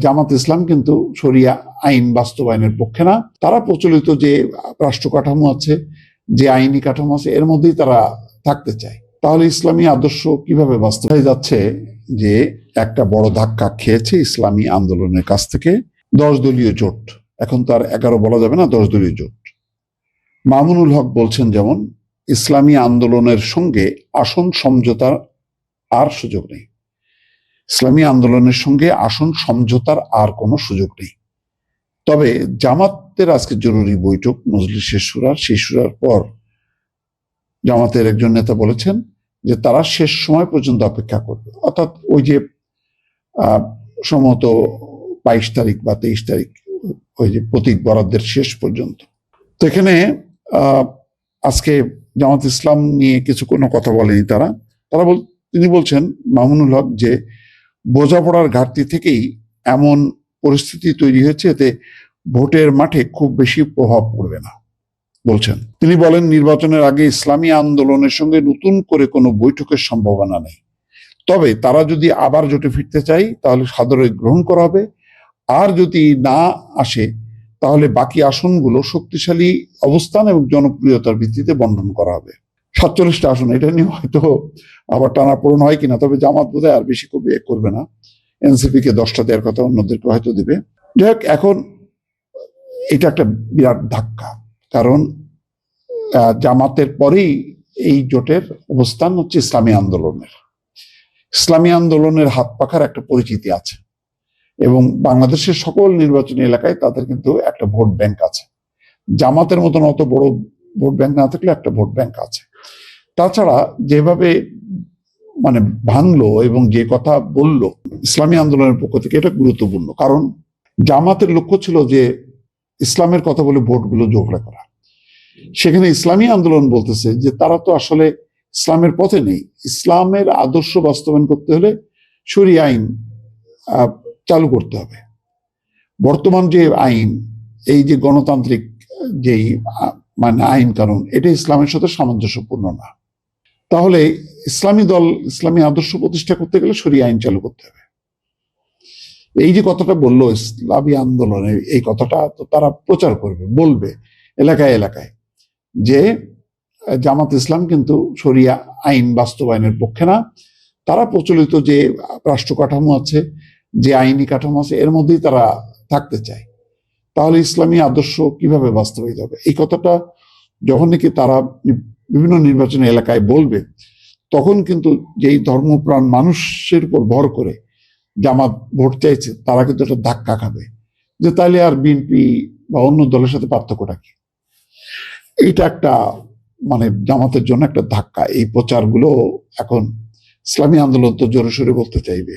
জামাত ইসলাম কিন্তু শরিয়া আইন বাস্তবায়নের পক্ষে না। তারা প্রচলিত যে রাষ্ট্র কাঠামো আছে, যে আইনি কাঠামো আছে, এর মধ্যেই তারা থাকতে চায়। তাহলে ইসলামী আদর্শ কিভাবে বাস্তবায়ন যাচ্ছে? যে একটা বড় ধাক্কা খেয়েছে ইসলামী আন্দোলনের কাছ থেকে 10 দলীয় জোট। এখন তো আর 11 বলা যাবে না, 10 দলীয় জোট। মামুনুল হক বলছেন যেমন, ইসলামী আন্দোলনের সঙ্গে আসন সমঝোতার আর সুযোগ নেই। ইসলামী আন্দোলনের সঙ্গে আসন সমঝোতার আর কোনো সুযোগ নেই। তবে জামাতের আজকে জরুরি বৈঠক মজলিসের শুরার, সেই শুরার পর জামাতের একজন নেতা বলেছেন যে তারা শেষ সময় পর্যন্ত অপেক্ষা করবে, অর্থাৎ ওই যে সম্ভবত 22 তারিখ বা 23 তারিখ, ওই যে প্রতীক বরাদ্দের শেষ পর্যন্ত। তো এখানে আজকে জামাত ইসলাম নিয়ে কিছু কোনো কথা বলেনি তিনি বলছেন, মামুনুল হক, যে বোঝাপড়ার ঘাটতি থেকেই এমন পরিস্থিতি তৈরি হয়েছে, এতে ভোটের মাঠে খুব বেশি প্রভাব পড়বে না বলছেন। তিনি বলেন, নির্বাচনের আগে ইসলামী আন্দোলনের সঙ্গে নতুন করে কোনো বৈঠকের সম্ভাবনা নেই। তবে তারা যদি আবার জোটে ফিরতে চায় তাহলে সাদরে গ্রহণ করা হবে, আর যদি না আসে তাহলে বাকি আসনগুলো শক্তিশালী অবস্থান এবং জনপ্রিয়তার ভিত্তিতে বন্টন করা হবে। 47টা আসন, এটা নিয়ে হয়তো আবার টানাপোড়েন হয় কিনা, তবে জামাত বোধহয় আর বেশি করবে না। এনসিপি কে 10টা দেওয়ার কথা, অন্যদেরকে হয়তো দিবে। যাই হোক, এখন এটা একটা বিরাট ধাক্কা, কারণ জামাতের পরেই এই জোটের অবস্থান হচ্ছে ইসলামী আন্দোলনের। ইসলামী আন্দোলনের হাত পাখার একটা পরিচিতি আছে, এবং বাংলাদেশের সকল নির্বাচনী এলাকায় তাদের কিন্তু একটা ভোট ব্যাংক আছে। জামাতের মতন অত বড় ভোট ব্যাংক না থাকলে একটা ভোট ব্যাংক আছে। তাছাড়া যেভাবে মানে ভাঙলো এবং যে কথা বলল ইসলামী আন্দোলনের পক্ষ থেকে, এটা গুরুত্বপূর্ণ। কারণ জামাতের লক্ষ্য ছিল যে ইসলামের কথা বলে ভোটগুলো জোগাড় করা। সেখানে ইসলামী আন্দোলন বলতেছে যে তারা তো আসলে ইসলামের পথে নেই। ইসলামের আদর্শ বাস্তবায়ন করতে হলে শরিয়া আইন চালু করতে হবে। বর্তমান যে আইন, এই যে গণতান্ত্রিক যেই মানে আইন কানুন, এটা ইসলামের সাথে সামঞ্জস্যপূর্ণ না। তাহলে ইসলামী দল, ইসলামী আদর্শ প্রতিষ্ঠা করতে গেলে শরিয়া আইন চালু করতে হবে। এই যে কথাটা বললো ইসলামী আন্দোলনে, এই কথাটা তো তারা প্রচার করবে, বলবে এলাকায় এলাকায় যে জামাত ইসলাম কিন্তু শরিয়া আইন বাস্তবায়নের পক্ষে না। তারা প্রচলিত যে রাষ্ট্র কাঠামো আছে, যে আইনি কাঠামো আছে, এর মধ্যেই তারা থাকতে চায়। তাহলে ইসলামী আদর্শ কিভাবে বাস্তবায়িত হবে? এই কথাটা যখন নাকি তারা বিভিন্ন নির্বাচনী এলাকায় বলবে, তখন কিন্তু যেই ধর্মপ্রাণ মানুষের উপর ভর করে জামাত ভোট চাইছে, তারা কিন্তু একটা ধাক্কা খাবে যে তাইলে আর বিএনপি বা অন্য দলের সাথে পার্থক্যটা কি? এইটা একটা মানে জামাতের জন্য একটা ধাক্কা। এই প্রচারগুলো এখন ইসলামী আন্দোলন তো জোরে সোরে বলতে চাইবে।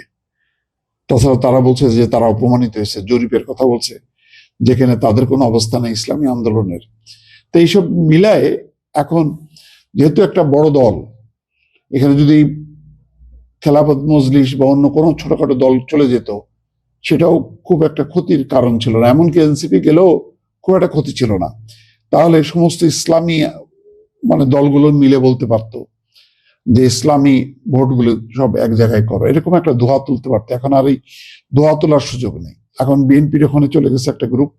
তাছাড়া তারা বলছে যে তারা অপমানিত হয়েছে, জরিপের কথা বলছে, যেখানে তাদের কোনো অবস্থা নেই ইসলামী আন্দোলনের। তো এইসব মিলায় এখন যেহেতু একটা বড় দল, এখানে যদি খেলাফত মজলিস বা অন্য কোনো ছোটখাটো দল চলে যেত, সেটাও খুব একটা ক্ষতির কারণ ছিল না। এমনকি এনসিপি গেলেও খুব একটা ক্ষতি ছিল না। তাহলে সমস্ত ইসলামী মানে দলগুলো মিলে বলতে পারতো যে ইসলামী ভোটগুলো সব এক জায়গায় করো, এরকম একটা দোহা তুলতে পারতো। এখন আর এই দোহা তোলার সুযোগ নেই। এখন বিএনপির ওখানে চলে গেছে একটা গ্রুপ,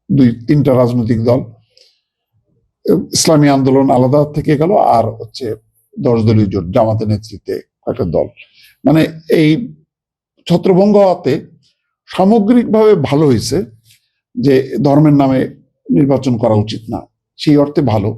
2-3টা রাজনৈতিক দল। ইসলামী আন্দোলন আলাদা থেকে গেল, আর হচ্ছে 10 দলীয় জোট, জামাতের নেতৃত্বে একটা দল। মানে এই ছত্রভঙ্গ হওয়াতে সামগ্রিকভাবে ভালো হয়েছে যে ধর্মের নামে নির্বাচন করা উচিত না, সেই অর্থে ভালো।